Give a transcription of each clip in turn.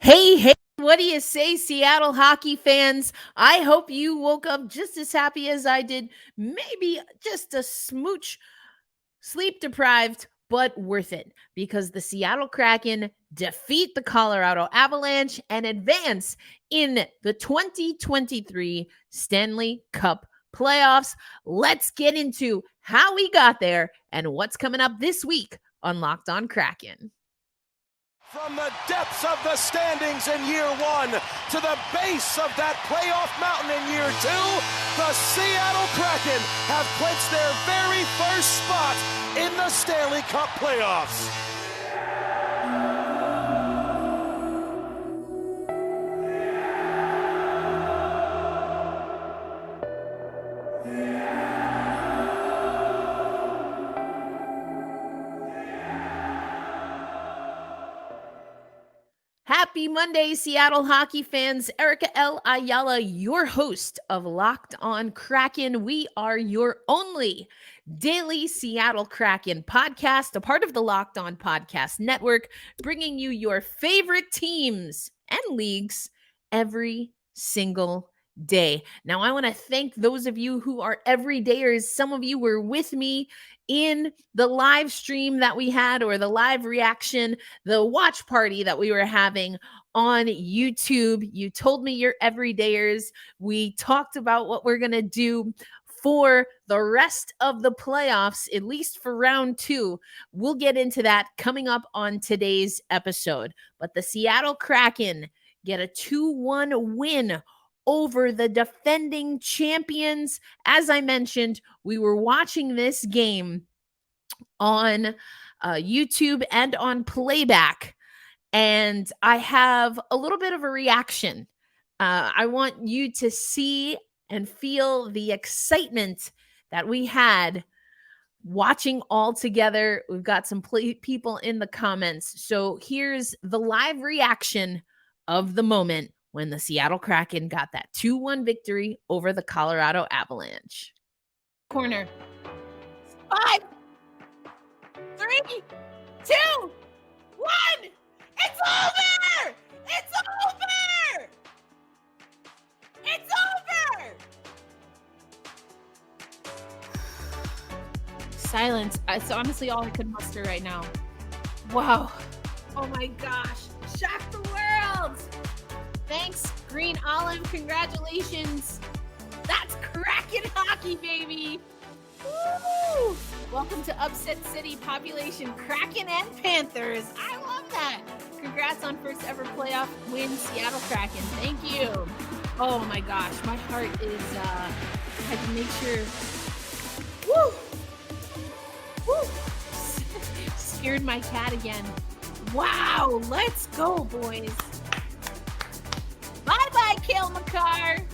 Hey, what do you say, Seattle hockey fans? I hope you woke up just as happy as I did. Maybe just a smooch sleep deprived, but worth it because the Seattle Kraken defeat the Colorado Avalanche and advance in the 2023 Stanley Cup Playoffs. Let's get into how we got there and what's coming up this week on Locked On Kraken. From the depths of the standings in year one to the base of that playoff mountain in year two, the Seattle Kraken have clinched their very first spot in the Stanley Cup Playoffs. Happy Monday, Seattle hockey fans. Erica L. Ayala, your host of Locked On Kraken. We are your only daily Seattle Kraken podcast, a part of the Locked On Podcast Network, bringing you your favorite teams and leagues every single day. Now, I want to thank those of you who are everydayers. Some of you were with me in the live stream that we had, or the live reaction, the watch party that we were having on YouTube. You told me you're everydayers. We talked about what we're going to do for the rest of the playoffs, at least for round two. We'll get into that coming up on today's episode. But the Seattle Kraken get a 2-1 win over the defending champions. As I mentioned, we were watching this game on YouTube and on playback, and I have a little bit of a reaction. I want you to see and feel the excitement that we had watching all together. We've got some people in the comments. So here's the live reaction of the moment when the Seattle Kraken got that 2-1 victory over the Colorado Avalanche. Corner. 5, 3, 2, 1. It's over! It's over! It's over! Silence. It's honestly all I could muster right now. Wow. Oh my gosh. Shock the world. Thanks, Green Olive. Congratulations. That's Kraken hockey, baby. Woo! Welcome to Upset City, population Kraken and Panthers. I love that. Congrats on first ever playoff win, Seattle Kraken. Thank you. Oh my gosh, my heart is, I had to make sure. Woo! Woo! Scared my cat again. Wow, let's go, boys. Bye-bye, Kale McCarr.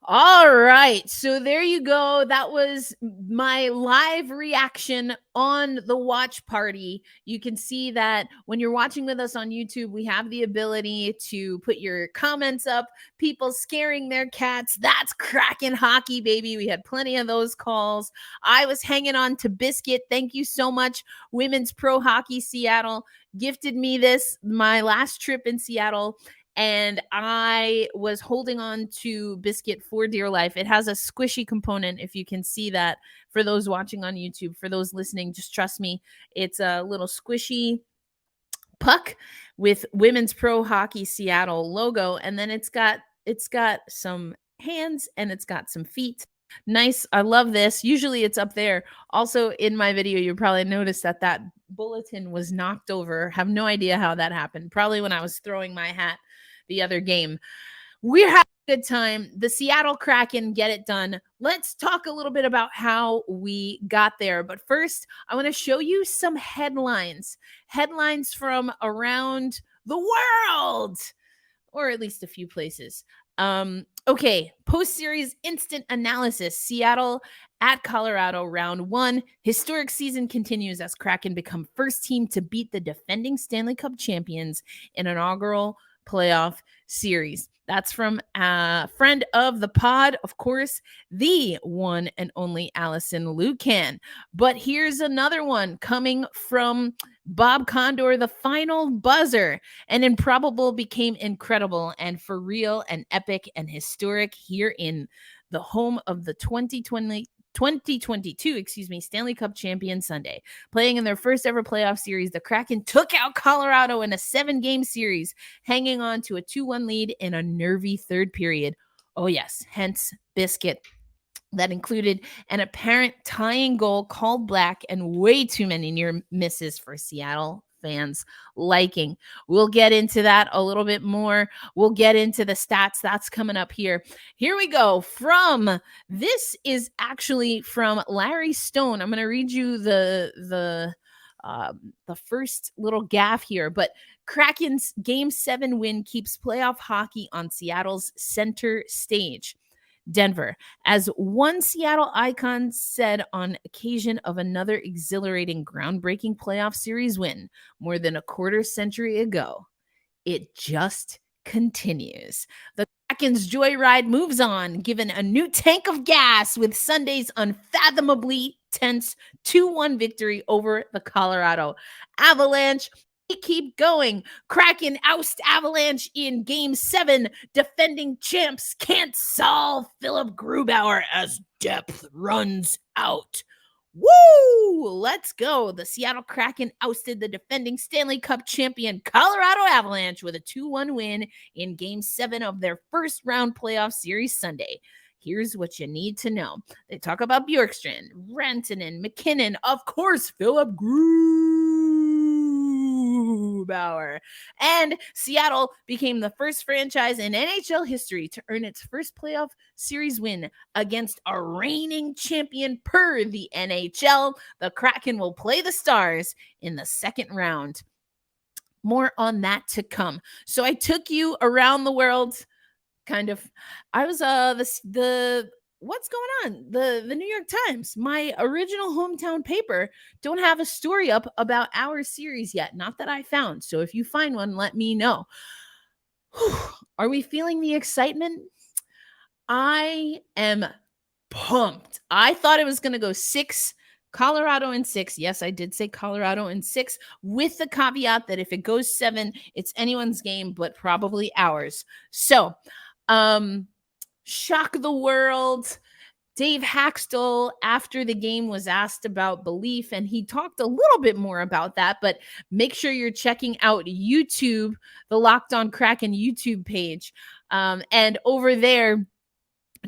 All right, so there you go. That was my live reaction on the watch party. You can see that when you're watching with us on YouTube, we have the ability to put your comments up, people scaring their cats. That's Kraken hockey, baby. We had plenty of those calls. I was hanging on to Biscuit. Thank you so much. Women's Pro Hockey Seattle gifted me this, my last trip in Seattle. And I was holding on to Biscuit for dear life. It has a squishy component, if you can see that. For those watching on YouTube, for those listening, just trust me. It's a little squishy puck with Women's Pro Hockey Seattle logo. And then it's got some hands and it's got some feet. Nice. I love this. Usually it's up there. Also in my video, you probably noticed that bulletin was knocked over. Have no idea how that happened. Probably when I was throwing my hat the other game. We're having a good time. The Seattle Kraken get it done. Let's talk a little bit about how we got there. But first, I want to show you some headlines. Headlines from around the world, or at least a few places. Okay, post-series instant analysis. Seattle at Colorado, round 1. Historic season continues as Kraken become first team to beat the defending Stanley Cup champions in inaugural playoff series. That's from a friend of the pod, of course, the one and only Allison Lucan. But here's another one coming from Bob Condor, the final buzzer, and improbable became incredible, and for real and epic and historic here in the home of the 2022, Stanley Cup champion Sunday. Playing in their first ever playoff series, the Kraken took out Colorado in a 7-game series, hanging on to a 2-1 lead in a nervy third period. Oh yes, hence biscuit. That included an apparent tying goal called black and way too many near misses for Seattle fans liking. We'll get into that a little bit more. We'll get into the stats. That's coming up here. Here we go. This is actually from Larry Stone. I'm going to read you the first little gaff here, but Kraken's Game 7 win keeps playoff hockey on Seattle's center stage. Denver, as one Seattle icon said on occasion of another exhilarating, groundbreaking playoff series win more than a quarter century ago, it just continues. The Kraken's joyride moves on, given a new tank of gas with Sunday's unfathomably tense 2-1 victory over the Colorado Avalanche. Keep going. Kraken oust Avalanche in Game 7. Defending champs can't solve Philip Grubauer as depth runs out. Woo! Let's go. The Seattle Kraken ousted the defending Stanley Cup champion Colorado Avalanche with a 2-1 win in Game 7 of their first round playoff series Sunday. Here's what you need to know. They talk about Bjorkstrand, Rantanen, McKinnon, of course, Philip Grubauer. And Seattle became the first franchise in NHL history to earn its first playoff series win against a reigning champion per the NHL. The Kraken will play the Stars in the second round. More on that to come. So I took you around the world. I was what's going on? The New York Times, my original hometown paper, don't have a story up about our series yet. Not that I found. So if you find one, let me know. Are we feeling the excitement? I am pumped. I thought it was going to go 6, Colorado in 6. Yes, I did say Colorado in 6, with the caveat that if it goes 7, it's anyone's game, but probably ours. So, shock the world. Dave Haxtell, after the game, was asked about belief, and he talked a little bit more about that, but make sure you're checking out YouTube, the Locked On Kraken YouTube page. And over there,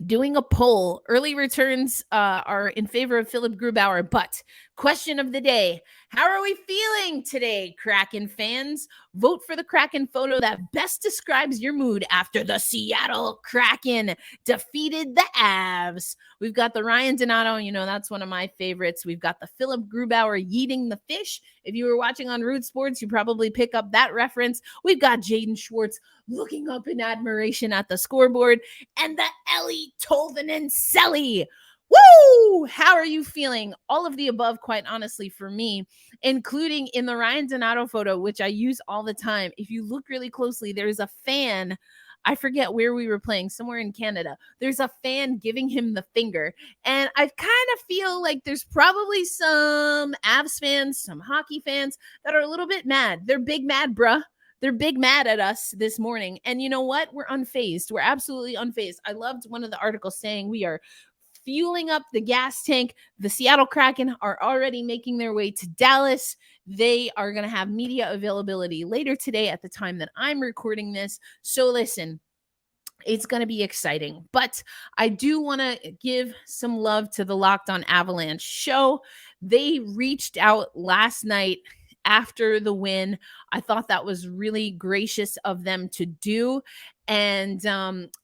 doing a poll. Early returns are in favor of Philip Grubauer, but question of the day: how are we feeling today, Kraken fans? Vote for the Kraken photo that best describes your mood after the Seattle Kraken defeated the Avs. We've got the Ryan Donato, that's one of my favorites. We've got the Philip Grubauer yeeting the fish. If you were watching on Root Sports, you probably pick up that reference. We've got Jaden Schwartz looking up in admiration at the scoreboard, and the Ellie Tolvanen Selly. Woo! How are you feeling? All of the above, quite honestly, for me, including in the Ryan Donato photo, which I use all the time. If you look really closely, there's a fan. I forget where we were playing, somewhere in Canada. There's a fan giving him the finger. And I kind of feel like there's probably some Avs fans, some hockey fans that are a little bit mad. They're big mad, bruh. They're big mad at us this morning. And you know what? We're unfazed. We're absolutely unfazed. I loved one of the articles saying we are fueling up the gas tank. The Seattle Kraken are already making their way to Dallas. They are going to have media availability later today at the time that I'm recording this. So listen, it's going to be exciting. But I do want to give some love to the Locked On Avalanche show. They reached out last night after the win. I thought that was really gracious of them to do. And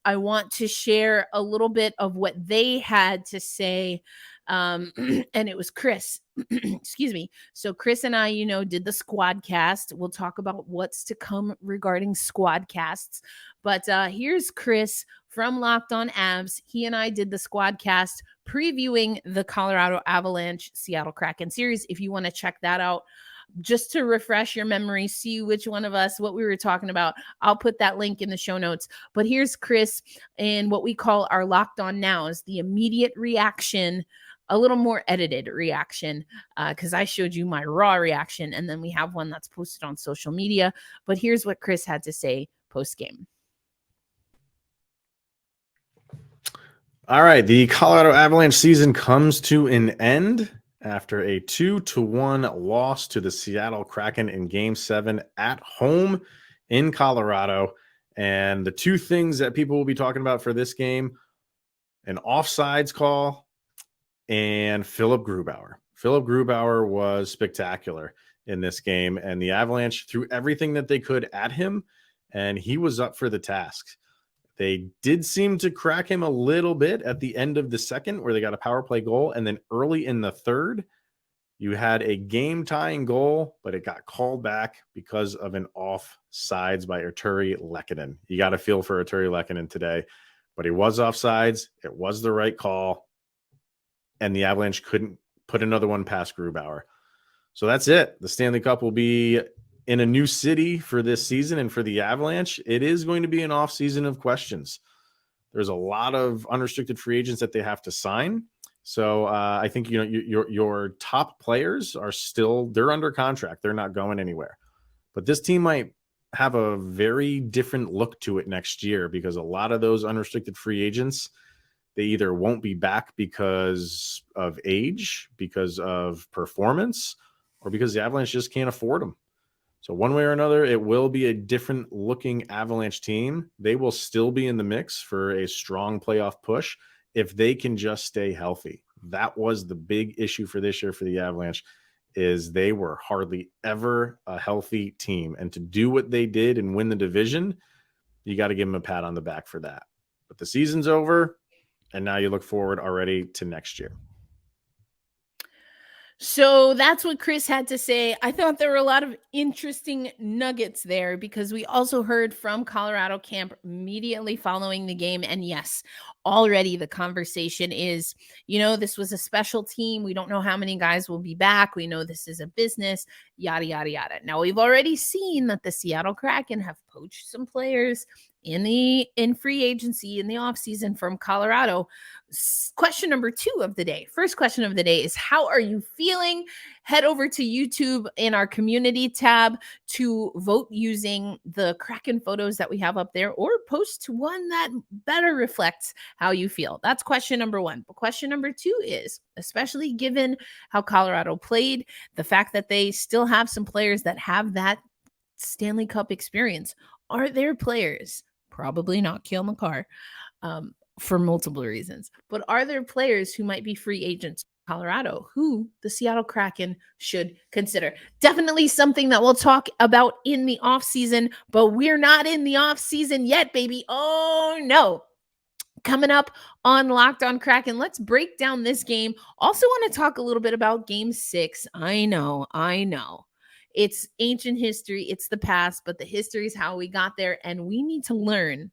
I want to share a little bit of what they had to say. And it was Chris. Excuse me. So Chris and I, did the squad cast. We'll talk about what's to come regarding squad casts. But here's Chris from Locked On Avs. He and I did the squad cast previewing the Colorado Avalanche Seattle Kraken series. If you want to check that out, just to refresh your memory, see which one of us, what we were talking about, I'll put that link in the show notes. But here's Chris in what we call our Locked On Nows, the immediate reaction a little more edited reaction because I showed you my raw reaction, and then we have one that's posted on social media. But here's what Chris had to say post-game. All right, the Colorado Avalanche season comes to an end after a 2-1 loss to the Seattle Kraken in Game 7 at home in Colorado. And the two things that people will be talking about for this game, an offsides call and Philip Grubauer. Philip Grubauer was spectacular in this game, and the Avalanche threw everything that they could at him, and he was up for the task. They did seem to crack him a little bit at the end of the second where they got a power play goal, and then early in the third, you had a game-tying goal, but it got called back because of an offsides by Arturi Lehkonen. You got to feel for Arturi Lehkonen today, but he was offsides. It was the right call, and the Avalanche couldn't put another one past Grubauer. So that's it. The Stanley Cup will be in a new city for this season, and for the Avalanche, it is going to be an off season of questions. There's a lot of unrestricted free agents that they have to sign. So I think your top players are still, they're under contract. They're not going anywhere. But this team might have a very different look to it next year because a lot of those unrestricted free agents, they either won't be back because of age, because of performance, or because the Avalanche just can't afford them. So one way or another, it will be a different looking Avalanche team. They will still be in the mix for a strong playoff push if they can just stay healthy. That was the big issue for this year for the Avalanche, is they were hardly ever a healthy team. And to do what they did and win the division, you got to give them a pat on the back for that. But the season's over, and now you look forward already to next year. So that's what Chris had to say. I thought there were a lot of interesting nuggets there because we also heard from Colorado camp immediately following the game. And yes, already the conversation is, this was a special team. We don't know how many guys will be back. We know this is a business, yada, yada, yada. Now, we've already seen that the Seattle Kraken have poached some players in free agency in the offseason from Colorado. Question number 2 of the day. First question of the day is, how are you feeling? Head over to YouTube in our community tab to vote using the Kraken photos that we have up there, or post one that better reflects how you feel. That's question number 1. But question number 2 is, especially given how Colorado played, the fact that they still have some players that have that Stanley Cup experience, are there players, probably not Cale Makar, for multiple reasons, but are there players who might be free agents in Colorado who the Seattle Kraken should consider? Definitely something that we'll talk about in the offseason, but we're not in the offseason yet, baby. Oh, no. Coming up on Locked On Kraken, let's break down this game. Also want to talk a little bit about Game 6. I know. It's ancient history. It's the past, but the history is how we got there, and we need to learn.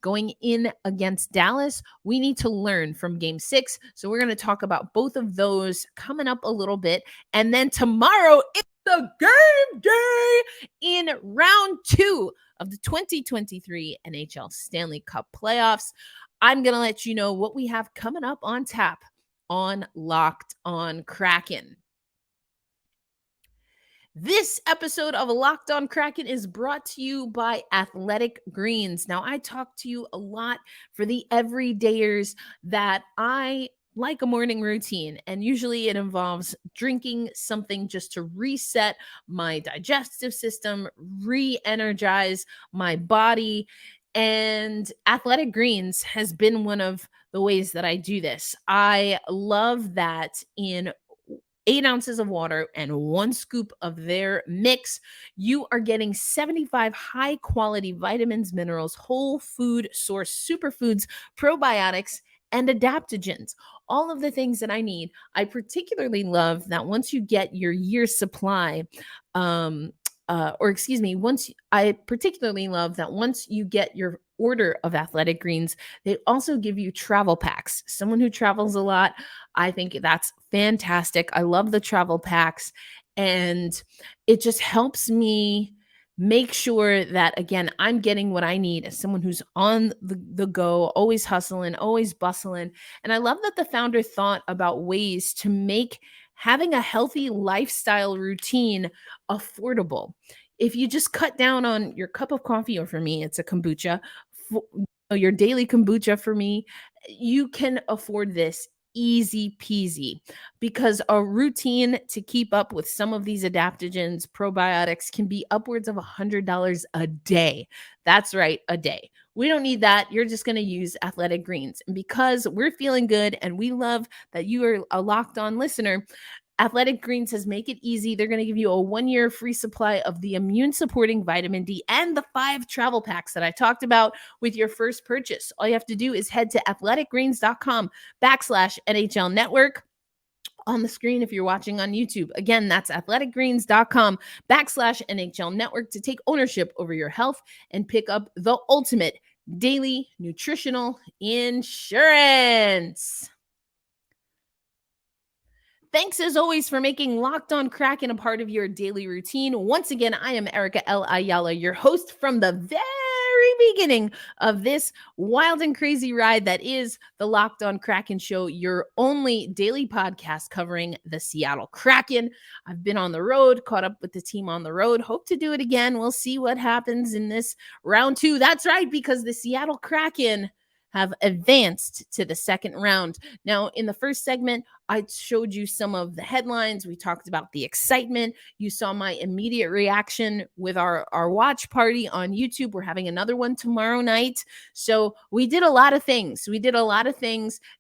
Going in against Dallas, we need to learn from Game 6. So we're going to talk about both of those coming up a little bit. And then tomorrow, it's the game day in round 2 of the 2023 NHL Stanley Cup Playoffs. I'm going to let you know what we have coming up on tap on Locked On Kraken. This episode of Locked On Kraken is brought to you by Athletic Greens. Now, I talk to you a lot for the everydayers that I like a morning routine, and usually it involves drinking something just to reset my digestive system, re-energize my body, and Athletic Greens has been one of the ways that I do this. I love that in 8 ounces of water and 1 scoop of their mix, you are getting 75 high-quality vitamins, minerals, whole food source superfoods, probiotics, and adaptogens. All of the things that I need. I particularly love that once you get your year's supply, once you get your order of Athletic Greens, they also give you travel packs. Someone who travels a lot, I think that's fantastic. I love the travel packs, and it just helps me make sure that, again, I'm getting what I need as someone who's on the go, always hustling, always bustling. And I love that the founder thought about ways to make having a healthy lifestyle routine affordable. If you just cut down on your cup of coffee, or for me, it's a kombucha, your daily kombucha for me, you can afford this easy peasy, because a routine to keep up with some of these adaptogens, probiotics, can be upwards of $100 a day. That's right, a day. We don't need that. You're just going to use Athletic Greens. And because we're feeling good and we love that you are a Locked On listener, Athletic Greens says make it easy. They're going to give you a 1-year free supply of the immune supporting vitamin D and the 5 travel packs that I talked about with your first purchase. All you have to do is head to athleticgreens.com/NHL network on the screen if you're watching on YouTube. Again, that's athleticgreens.com/NHL network to take ownership over your health and pick up the ultimate daily nutritional insurance. Thanks as always for making Locked On Kraken a part of your daily routine. Once again, I am Erica L. Ayala, your host from the very beginning of this wild and crazy ride that is the Locked On Kraken Show, your only daily podcast covering the Seattle Kraken. I've been on the road, caught up with the team on the road. Hope to do it again. We'll see what happens in this round 2. That's right, because the Seattle Kraken have advanced to the second round. Now, in the first segment, I showed you some of the headlines. We talked about the excitement. You saw my immediate reaction with our watch party on YouTube. We're having another one tomorrow night. So we did a lot of things.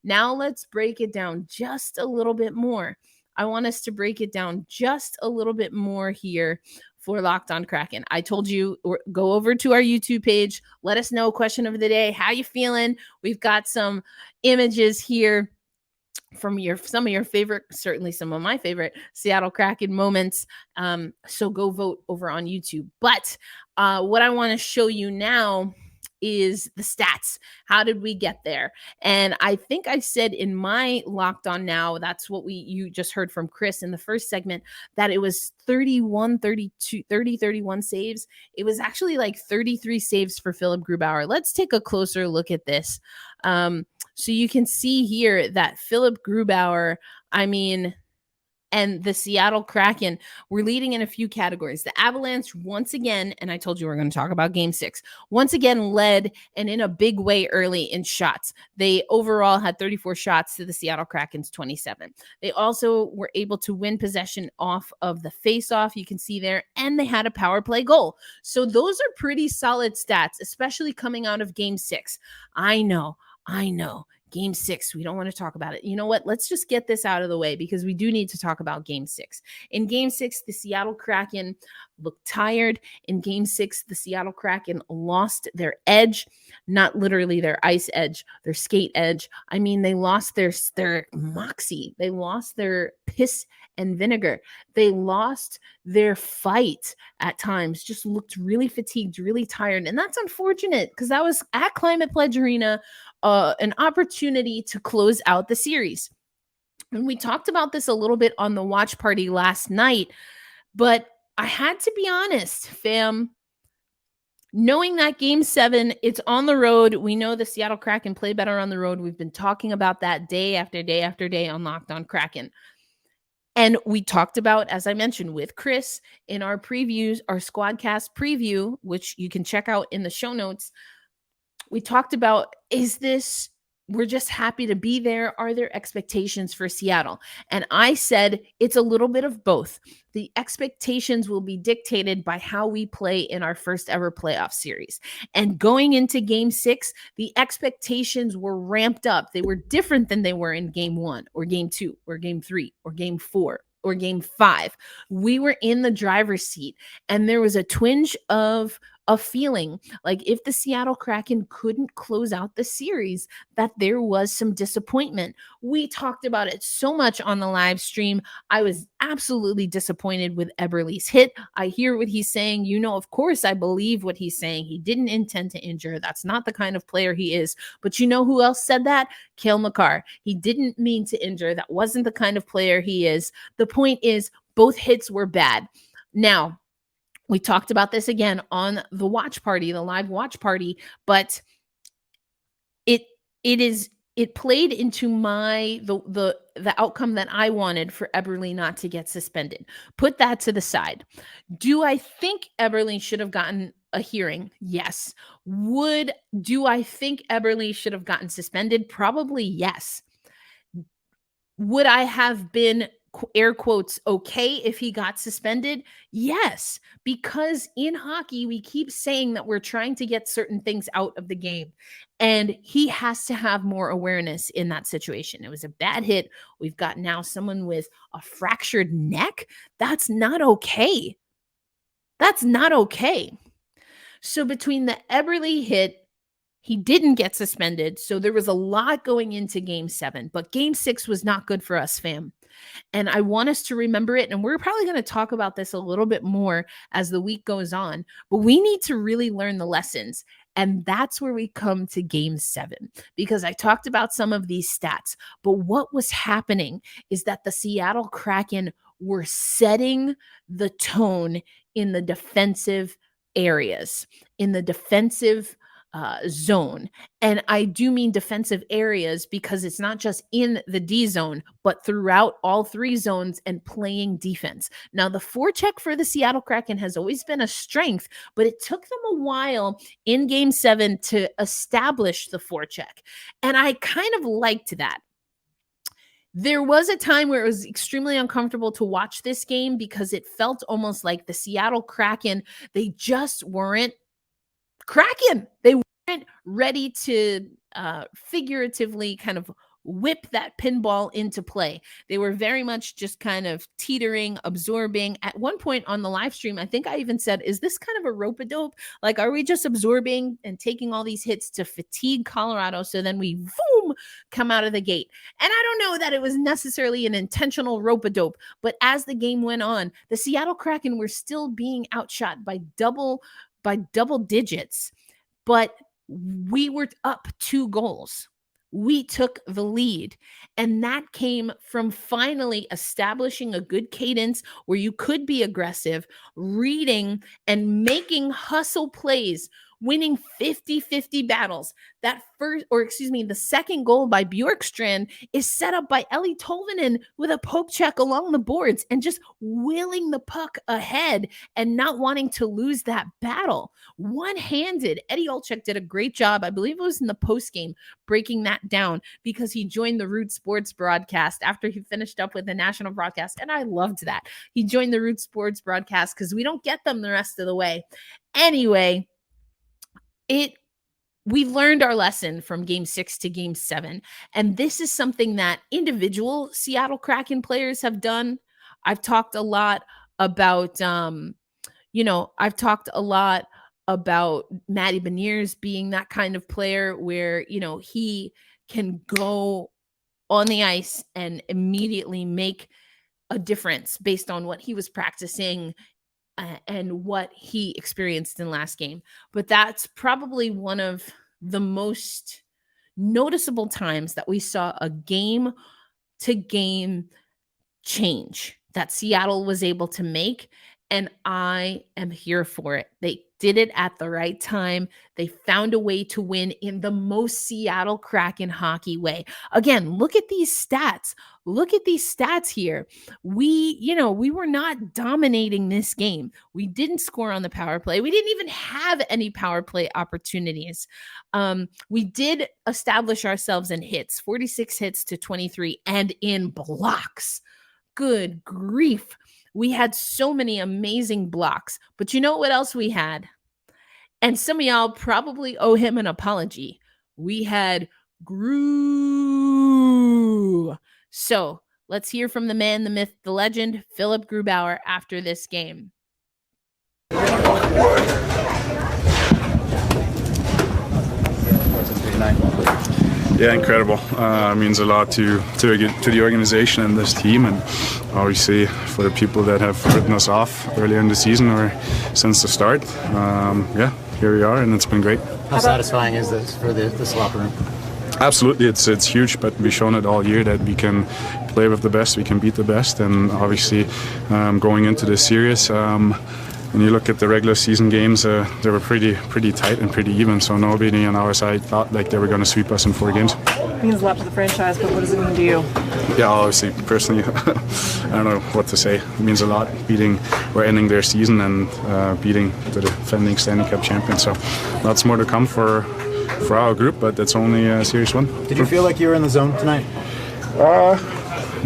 Now let's break it down just a little bit more. I want us to break it down just a little bit more here for Locked On Kraken. I told you, go over to our YouTube page. Let us know, question of the day. How you feeling? We've got some images here from some of your favorite, certainly some of my favorite Seattle Kraken moments. So go vote over on YouTube. But what I want to show you now is the stats. How did we get there? And I think I said in my Locked On Now, that's what you just heard from Chris in the first segment, that it was 31 saves. It was actually like 33 saves for Philip Grubauer. Let's take a closer look at this. So you can see here that Philip Grubauer, and the Seattle Kraken were leading in a few categories. The Avalanche, once again, and I told you we're going to talk about Game 6, once again led, and in a big way early in shots. They overall had 34 shots to the Seattle Kraken's 27. They also were able to win possession off of the faceoff, you can see there, and they had a power play goal. So those are pretty solid stats, especially coming out of Game 6. I know. Game 6, we don't want to talk about it. You know what? Let's just get this out of the way because we do need to talk about Game 6. In Game 6, the Seattle Kraken looked tired. In Game 6, the Seattle Kraken lost their edge, not literally their ice edge, their skate edge. They lost their moxie. They lost their piss and vinegar. They lost their fight at times, just looked really fatigued, really tired. And that's unfortunate because that was at Climate Pledge Arena, an opportunity to close out the series. And we talked about this a little bit on the watch party last night, but I had to be honest, fam. Knowing that Game 7, it's on the road. We know the Seattle Kraken play better on the road. We've been talking about that day after day after day on Locked On Kraken. And we talked about, as I mentioned with Chris in our previews, our Squadcast preview, which you can check out in the show notes. We talked about, we're just happy to be there. Are there expectations for Seattle? And I said, it's a little bit of both. The expectations will be dictated by how we play in our first ever playoff series. And going into Game 6, the expectations were ramped up. They were different than they were in Game 1 or Game 2 or Game 3 or Game 4 or Game 5. We were in the driver's seat, and there was a twinge of a feeling like if the Seattle Kraken couldn't close out the series, that there was some disappointment. We talked about it so much on the live stream. I was absolutely disappointed with Eberle's hit. I hear what he's saying. Of course, I believe what he's saying. He didn't intend to injure. That's not the kind of player he is. But you know who else said that? Cale Makar. He didn't mean to injure. That wasn't the kind of player he is. The point is, both hits were bad. Now, We talked about this again on the watch party, the live watch party, but it played into the outcome that I wanted for Eberle not to get suspended. Put that to the side. Do I think Eberle should have gotten a hearing? Yes. Do I think Eberle should have gotten suspended? Probably yes. Would I have been, air quotes, okay if he got suspended? Yes, because in hockey, we keep saying that we're trying to get certain things out of the game, and he has to have more awareness in that situation. It was a bad hit. We've got now someone with a fractured neck. That's not okay. That's not okay. So between the Eberle hit, he didn't get suspended, so there was a lot going into Game 7, but Game 6 was not good for us, fam. And I want us to remember it, and we're probably going to talk about this a little bit more as the week goes on, but we need to really learn the lessons, and that's where we come to Game 7, because I talked about some of these stats, but what was happening is that the Seattle Kraken were setting the tone in the defensive areas, in the defensive zone. And I do mean defensive areas because it's not just in the D zone, but throughout all three zones and playing defense. Now, the forecheck for the Seattle Kraken has always been a strength, but it took them a while in Game 7 to establish the forecheck. And I kind of liked that. There was a time where it was extremely uncomfortable to watch this game because it felt almost like the Seattle Kraken, they just weren't Kraken. They weren't ready to figuratively kind of whip that pinball into play. They were very much just kind of teetering, absorbing. At one point on the live stream, I think I even said, is this kind of a rope-a-dope? Like, are we just absorbing and taking all these hits to fatigue Colorado so then we, boom, come out of the gate? And I don't know that it was necessarily an intentional rope-a-dope, but as the game went on, the Seattle Kraken were still being outshot by double digits, but we were up 2 goals. We took the lead, and that came from finally establishing a good cadence where you could be aggressive, reading and making hustle plays, winning 50-50 battles. The second goal by Bjorkstrand is set up by Eli Tolvanen with a poke check along the boards and just willing the puck ahead and not wanting to lose that battle. One-handed. Eddie Olczyk did a great job. I believe it was in the postgame breaking that down because he joined the Root Sports broadcast after he finished up with the national broadcast. And I loved that. He joined the Root Sports broadcast because we don't get them the rest of the way. Anyway, we learned our lesson from Game 6 to Game 7, and this is something that individual Seattle Kraken players have done. I've talked a lot about, Matty Beniers being that kind of player where, he can go on the ice and immediately make a difference based on what he was practicing and what he experienced in last game. But that's probably one of the most noticeable times that we saw a game-to-game change that Seattle was able to make, and I am here for it. They did it at the right time. They found a way to win in the most Seattle Kraken hockey way. Again, look at these stats. Look at these stats here. We were not dominating this game. We didn't score on the power play. We didn't even have any power play opportunities. We did establish ourselves in hits, 46 hits to 23, and in blocks. Good grief. We had so many amazing blocks, but you know what else we had? And some of y'all probably owe him an apology. We had Gru. So let's hear from the man, the myth, the legend, Philip Grubauer after this game. Yeah, incredible. Means a lot to the organization and this team, and obviously for the people that have written us off earlier in the season or since the start. Here we are, and it's been great. How satisfying is this for this locker room? Absolutely, it's huge, but we've shown it all year that we can play with the best, we can beat the best, and obviously going into this series, when you look at the regular season games, they were pretty tight and pretty even. So nobody on our side thought like they were going to sweep us in 4 games. It means a lot to the franchise, but what does it mean to you? Yeah, obviously, personally, I don't know what to say. It means a lot. We're ending their season and beating the defending Stanley Cup champions. So lots more to come for our group, but that's only a Series 1. Did you feel like you were in the zone tonight? I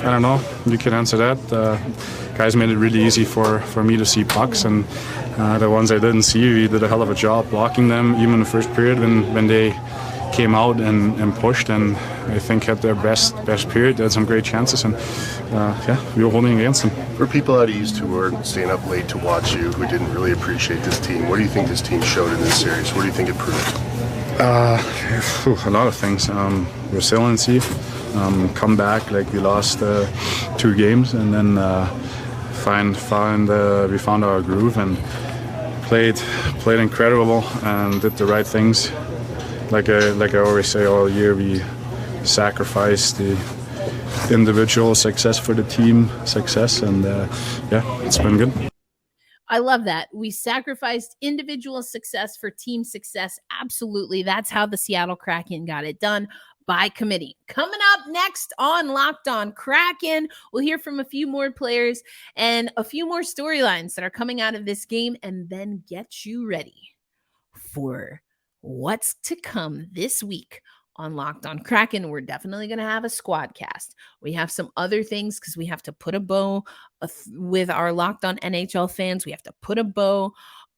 don't know. You can answer that. Guys made it really easy for me to see pucks, and the ones I didn't see, we did a hell of a job blocking them, even in the first period when they came out and pushed, and I think had their best period. They had some great chances, and we were holding against them. For people out east who were staying up late to watch you, who didn't really appreciate this team, what do you think this team showed in this series? What do you think it proved? A lot of things. Resiliency, come back like we lost 2 games, and then we found our groove and played incredible and did the right things. Like I always say all year, we sacrificed the individual success for the team success, and it's been good. I love that. We sacrificed individual success for team success. Absolutely. That's how the Seattle Kraken got it done, by committee. Coming up next on Locked On Kraken, we'll hear from a few more players and a few more storylines that are coming out of this game, and then get you ready for what's to come this week on Locked On Kraken. We're definitely going to have a squad cast. We have some other things because we have to put a bow with our Locked On NHL fans. We have to put a bow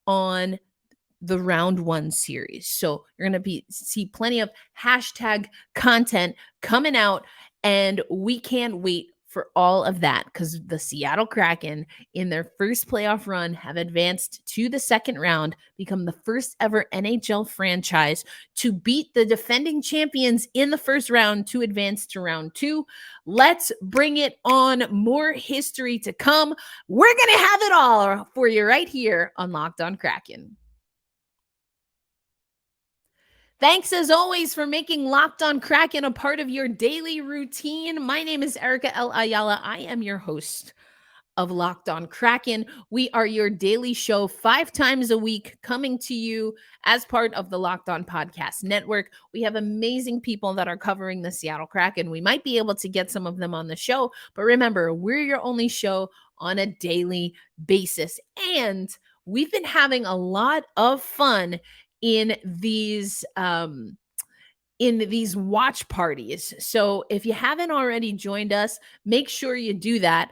on the round 1 series. So you're going to see plenty of hashtag content coming out, and we can't wait for all of that because the Seattle Kraken, in their first playoff run, have advanced to the second round, become the first ever NHL franchise to beat the defending champions in the first round to advance to round 2. Let's bring it on. More history to come. We're going to have it all for you right here on Locked On Kraken. Thanks, as always, for making Locked On Kraken a part of your daily routine. My name is Erica L. Ayala. I am your host of Locked On Kraken. We are your daily show 5 times a week, coming to you as part of the Locked On Podcast Network. We have amazing people that are covering the Seattle Kraken. We might be able to get some of them on the show, but remember, we're your only show on a daily basis. And we've been having a lot of fun in these watch parties. So if you haven't already joined us, make sure you do that.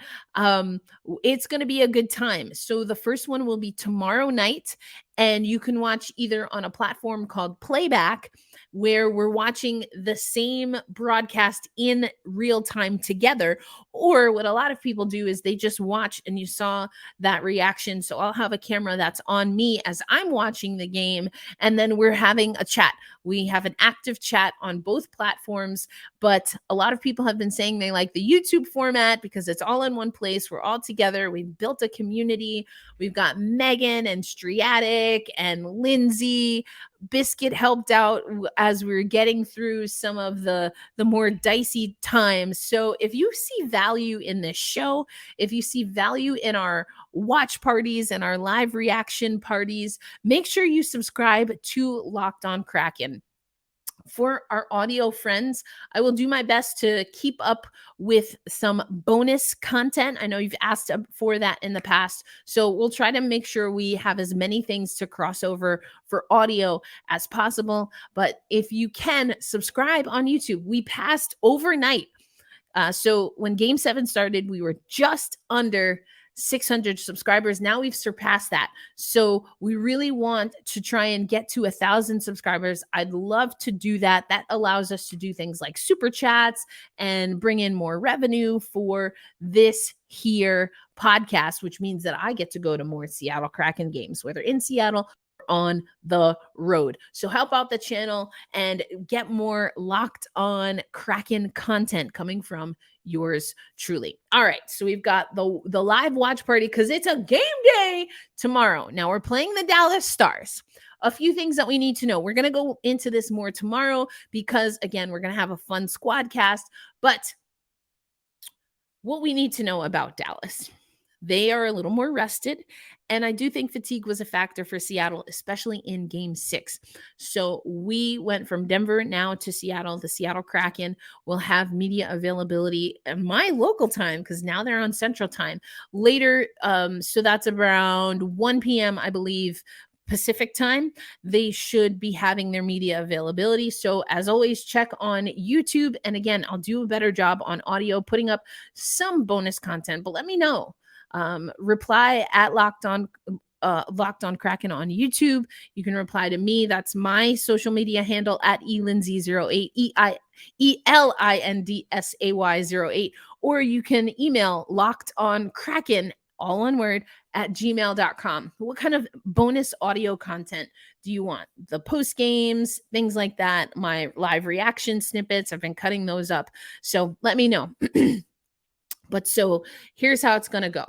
It's going to be a good time. So the first one will be tomorrow night, and you can watch either on a platform called Playback, where we're watching the same broadcast in real time together, or what a lot of people do is they just watch, and you saw that reaction. So I'll have a camera that's on me as I'm watching the game, and then we're having a chat. We have an active chat on both platforms, but a lot of people have been saying they like the YouTube format because it's all in one place. We're all together. We've built a community. We've got Megan and Striatic and Lindsay. Biscuit helped out as we were getting through some of the more dicey times. So if you see value in this show, if you see value in our watch parties and our live reaction parties, make sure you subscribe to Locked On Kraken. For our audio friends, I will do my best to keep up with some bonus content. I know you've asked for that in the past, so we'll try to make sure we have as many things to cross over for audio as possible. But if you can, subscribe on YouTube. We passed overnight. So when Game 7 started, we were just under 600 subscribers. Now we've surpassed that. So we really want to try and get to 1,000 subscribers. I'd love to do that. That allows us to do things like super chats and bring in more revenue for this here podcast, which means that I get to go to more Seattle Kraken games, whether in Seattle on the road. So help out the channel and get more Locked On Kraken content coming from yours truly. All right, so we've got the live watch party because it's a game day tomorrow. Now we're playing the Dallas Stars. A few things that we need to know. We're going to go into this more tomorrow because, again, we're going to have a fun squad cast. But what we need to know about Dallas. They are a little more rested. And I do think fatigue was a factor for Seattle, especially in game 6. So we went from Denver now to Seattle. The Seattle Kraken will have media availability at my local time because now they're on Central Time later. So that's around 1 p.m., I believe, Pacific time. They should be having their media availability. So as always, check on YouTube. And again, I'll do a better job on audio, putting up some bonus content, but let me know. Reply at Locked On Kraken on YouTube. You can reply to me. That's my social media handle at elindsay08, ELINDSAY08. Or you can email lockedonkraken, all one word, at gmail.com. What kind of bonus audio content do you want? The post games, things like that, my live reaction snippets. I've been cutting those up. So let me know. But so here's how it's going to go.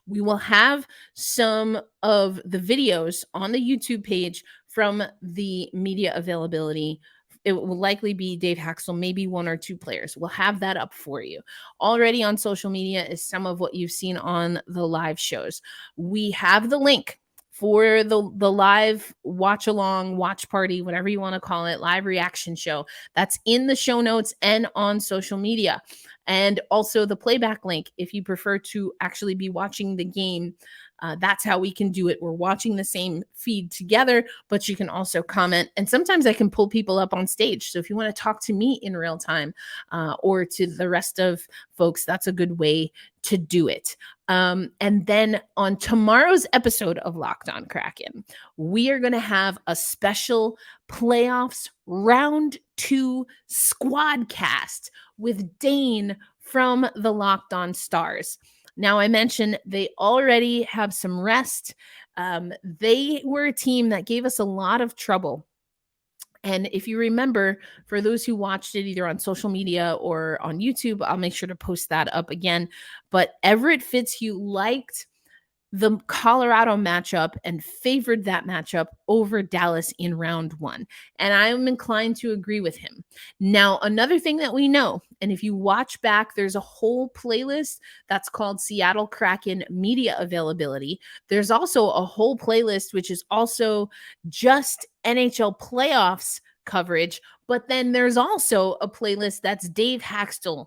We will have some of the videos on the YouTube page from the media availability. It will likely be Dave Haxtell, maybe 1 or 2 players. We'll have that up for you. Already on social media is some of what you've seen on the live shows. We have the link for the live watch along, watch party, whatever you want to call it, live reaction show. That's in the show notes and on social media. And also the playback link if you prefer to actually be watching the game. That's how we can do it. We're watching the same feed together, but you can also comment. And sometimes I can pull people up on stage. So if you want to talk to me in real time or to the rest of folks, that's a good way to do it. And then on tomorrow's episode of Locked On Kraken, we are going to have a special playoffs round 2 squad cast with Dane from the Locked On Stars. Now, I mentioned they already have some rest. They were a team that gave us a lot of trouble. And if you remember, for those who watched it either on social media or on YouTube, I'll make sure to post that up again. But Everett Fitzhugh liked the Colorado matchup and favored that matchup over Dallas in round 1. And I'm inclined to agree with him. Now, another thing that we know, and if you watch back, there's a whole playlist that's called Seattle Kraken Media Availability. There's also a whole playlist, which is also just NHL Playoffs coverage. But then there's also a playlist that's Dave Haxtell.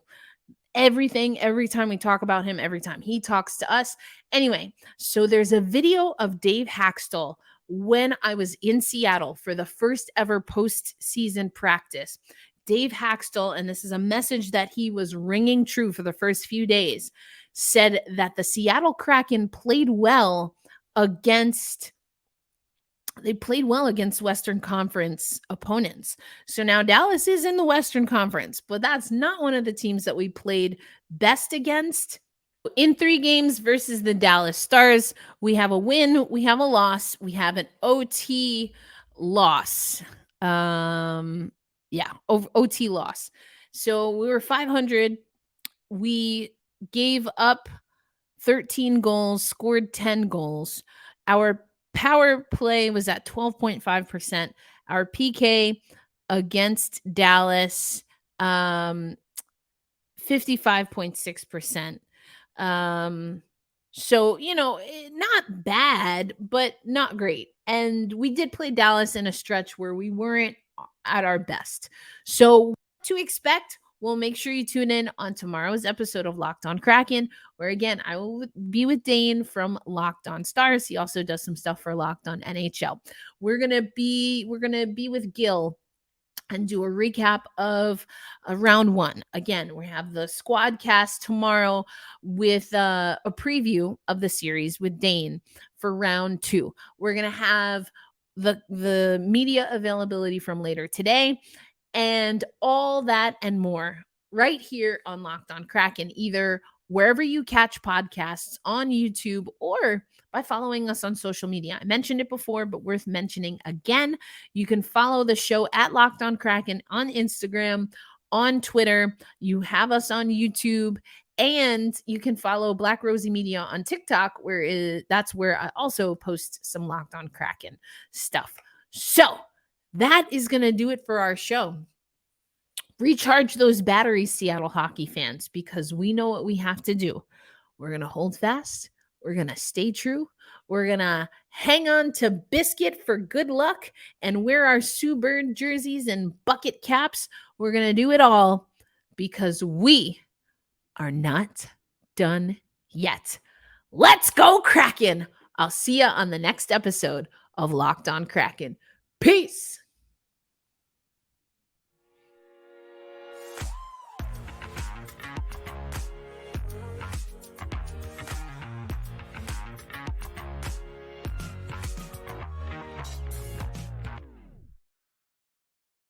Everything, every time we talk about him, every time he talks to us. Anyway, so there's a video of Dave Haxtell when I was in Seattle for the first ever postseason practice. Dave Haxtell, and this is a message that he was ringing true for the first few days, said that the Seattle Kraken played well against Western Conference opponents. So now Dallas is in the Western Conference, but that's not one of the teams that we played best against. In 3 games versus the Dallas Stars, we have a win, we have a loss, we have an OT loss. OT loss. So we were 500. We gave up 13 goals, scored 10 goals. Our power play was at 12.5%. Our PK against Dallas, 55.6%. So, not bad, but not great. And we did play Dallas in a stretch where we weren't at our best. So, what to expect? Well, make sure you tune in on tomorrow's episode of Locked On Kraken, where again, I will be with Dane from Locked On Stars. He also does some stuff for Locked On NHL. We're gonna be with Gil and do a recap of round 1. Again, we have the squad cast tomorrow with a preview of the series with Dane for round 2. We're gonna have the media availability from later today. And all that and more right here on Locked On Kraken, either wherever you catch podcasts on YouTube or by following us on social media. I mentioned it before, but worth mentioning again. You can follow the show at Locked On Kraken on Instagram, on Twitter. You have us on YouTube, and you can follow Black Rosie Media on TikTok, that's where I also post some Locked On Kraken stuff. So that is going to do it for our show. Recharge those batteries, Seattle hockey fans, because we know what we have to do. We're going to hold fast. We're going to stay true. We're going to hang on to Biscuit for good luck and wear our Sue Bird jerseys and bucket caps. We're going to do it all because we are not done yet. Let's go, Kraken. I'll see you on the next episode of Locked On Kraken. Peace.